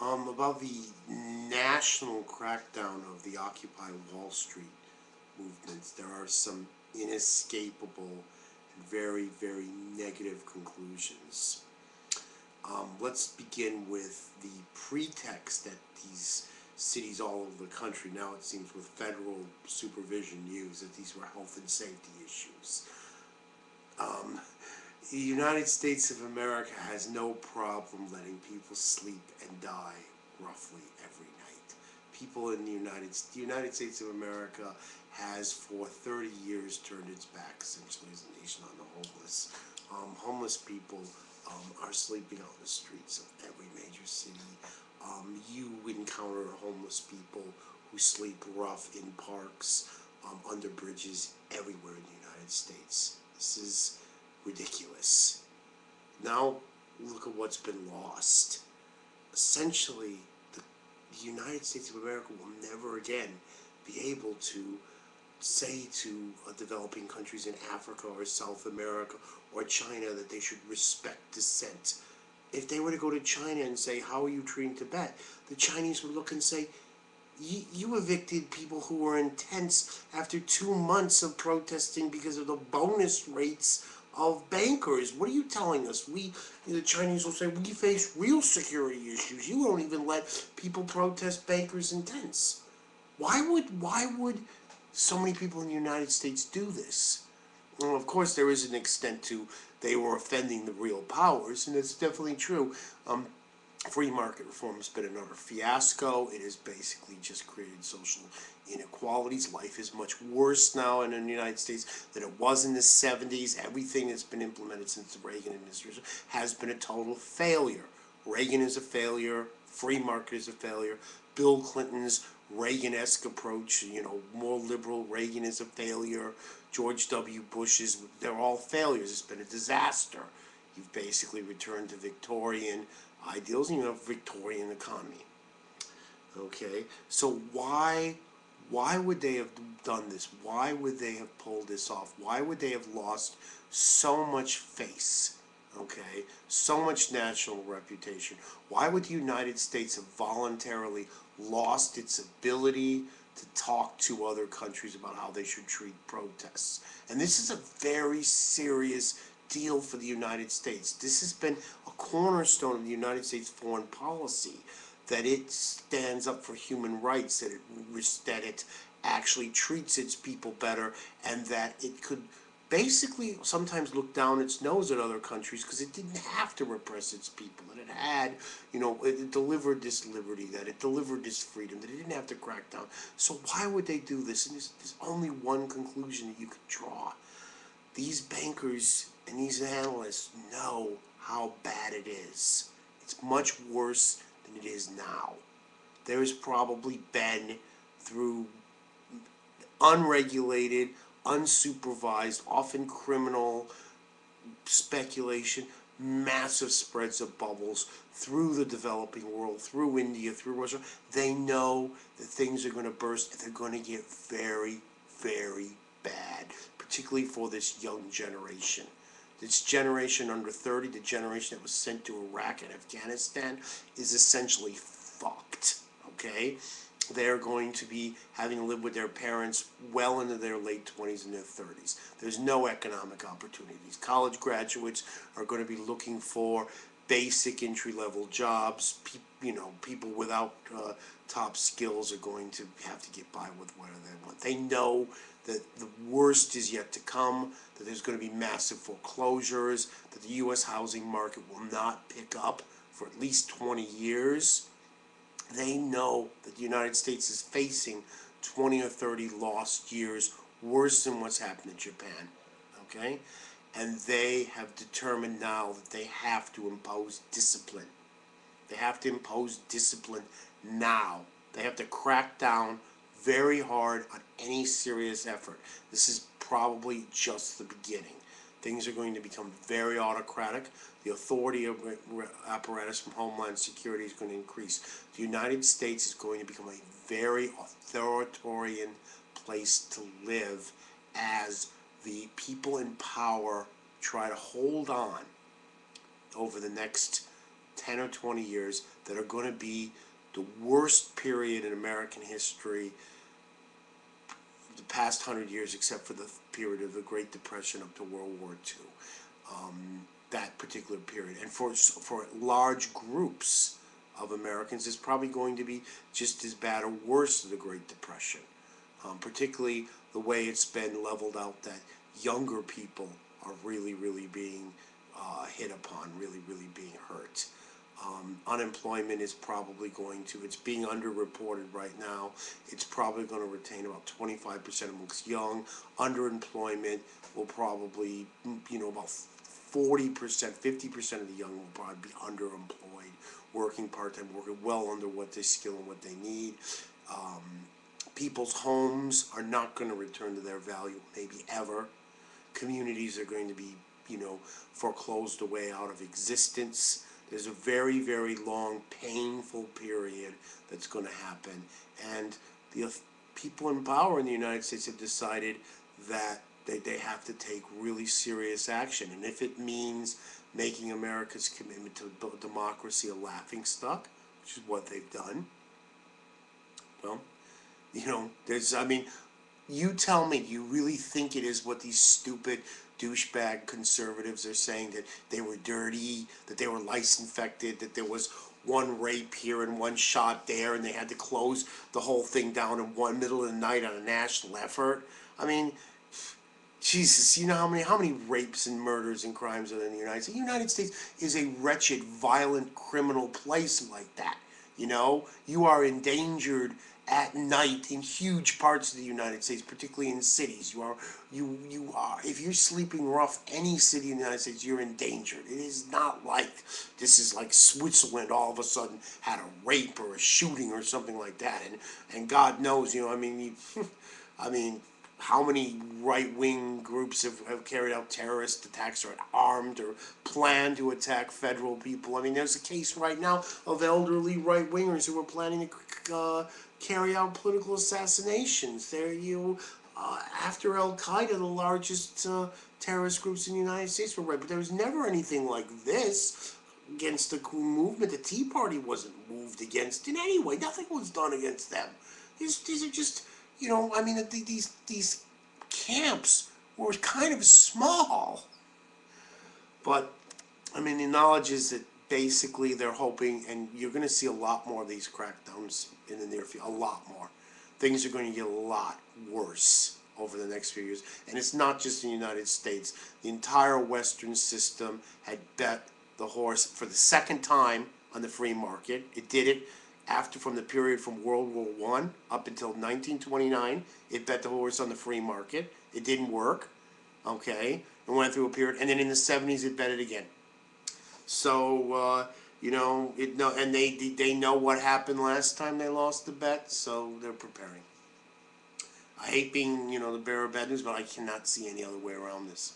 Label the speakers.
Speaker 1: About the national crackdown of the Occupy Wall Street movements, there are some inescapable and very, very negative conclusions. Let's begin with the pretext that these cities all over the country, now it seems with federal supervision, use that these were health and safety issues. Um, the United States of America has no problem letting people sleep and die roughly every night. People in the United States of America has for 30 years turned its back essentially as a nation on the homeless. Homeless people are sleeping on the streets of every major city. You encounter homeless people who sleep rough in parks, under bridges, everywhere in the United States. This is ridiculous. Now look at what's been lost. Essentially, the United States of America will never again be able to say to developing countries in Africa or South America or China that they should respect dissent. If they were to go to China and say, how are you treating Tibet? The Chinese would look and say, you evicted people who were in tents after 2 months of protesting because of the bonus rates of bankers. What are you telling us? The Chinese will say, we face real security issues. You won't even let people protest bankers in tents. Why would so many people in the United States do this? Well, of course, there is an extent to they were offending the real powers, and it's definitely true. Free market reform has been another fiasco. It has basically just created social inequalities. Life is much worse now in the United States than it was in the 70s. Everything that's been implemented since the Reagan administration has been a total failure. Reagan is a failure. Free market is a failure. Bill Clinton's Reagan-esque approach, more liberal Reagan is a failure. George W. Bush's, they're all failures. It's been a disaster. You've basically returned to Victorian ideals, and you have a Victorian economy. Okay, so why would they have done this? Why would they have pulled this off? Why would they have lost so much face? Okay, so much national reputation. Why would the United States have voluntarily lost its ability to talk to other countries about how they should treat protests? And this is a very serious deal for the United States. This has been a cornerstone of the United States foreign policy, that it stands up for human rights, that it actually treats its people better, and that it could basically sometimes look down its nose at other countries because it didn't have to repress its people, that it had, it delivered this liberty, that it delivered this freedom, that it didn't have to crack down. So why would they do this? And there's only one conclusion that you could draw. These bankers and these analysts know how bad it is. It's much worse than it is now. There's probably been, through unregulated, unsupervised, often criminal speculation, massive spreads of bubbles through the developing world, through India, through Russia. They know that things are going to burst, and they're going to get very, very bad, particularly for this young generation. This generation under 30, the generation that was sent to Iraq and Afghanistan, is essentially fucked, okay? They're going to be having to live with their parents well into their late 20s and their 30s. There's no economic opportunities. College graduates are going to be looking for basic entry-level jobs. People without top skills are going to have to get by with whatever they want. They know that the worst is yet to come, that there's going to be massive foreclosures, that the U.S. housing market will not pick up for at least 20 years. They know that the United States is facing 20 or 30 lost years, worse than what's happened in Japan, okay? And they have determined now that they have to impose discipline. They have to impose discipline now. They have to crack down very hard on any serious effort. This is probably just the beginning. Things are going to become very autocratic. The authority of apparatus from Homeland Security is going to increase. The United States is going to become a very authoritarian place to live as the people in power try to hold on over the next 10 or 20 years that are going to be the worst period in American history, the past 100 years, except for the period of the Great Depression up to World War II. That particular period. And for large groups of Americans, it's probably going to be just as bad or worse than the Great Depression. Particularly the way it's been leveled out, that younger people are really, really being hit upon, really, really being hurt. Unemployment is probably going to, it's being underreported right now, it's probably going to retain about 25% amongst young. Underemployment will probably, about 40%, 50% of the young will probably be underemployed, working part-time, working well under what they skill and what they need. People's homes are not going to return to their value, maybe ever. Communities are going to be, foreclosed away out of existence. There's a very, very long, painful period that's going to happen. And the people in power in the United States have decided that they have to take really serious action. And if it means making America's commitment to democracy a laughingstock, which is what they've done, well, you tell me, do you really think it is what these stupid douchebag conservatives are saying, that they were dirty, that they were lice infected, that there was one rape here and one shot there, and they had to close the whole thing down in one middle of the night on a national effort? I mean, Jesus, you know how many rapes and murders and crimes are in the United States? The United States is a wretched, violent, criminal place like that. You are endangered at night in huge parts of the United States, particularly in cities. You are, if you're sleeping rough, any city in the United States, you're endangered. It is not like this is like Switzerland all of a sudden had a rape or a shooting or something like that. And God knows, how many right-wing groups have carried out terrorist attacks or armed or planned to attack federal people? There's a case right now of elderly right-wingers who are planning to carry out political assassinations. After Al-Qaeda, the largest terrorist groups in the United States were right. But there was never anything like this against the movement. The Tea Party wasn't moved against in any way. Nothing was done against them. These are just... these camps were kind of small. But, the knowledge is that basically they're hoping, and you're going to see a lot more of these crackdowns in the near future, a lot more. Things are going to get a lot worse over the next few years. And it's not just in the United States. The entire Western system had bet the horse for the second time on the free market. It did it from the period from World War I up until 1929, it bet the horse on the free market. It didn't work, okay? It went through a period, and then in the 70s, it bet it again. So, and they know what happened last time they lost the bet, so they're preparing. I hate being, the bearer of bad news, but I cannot see any other way around this.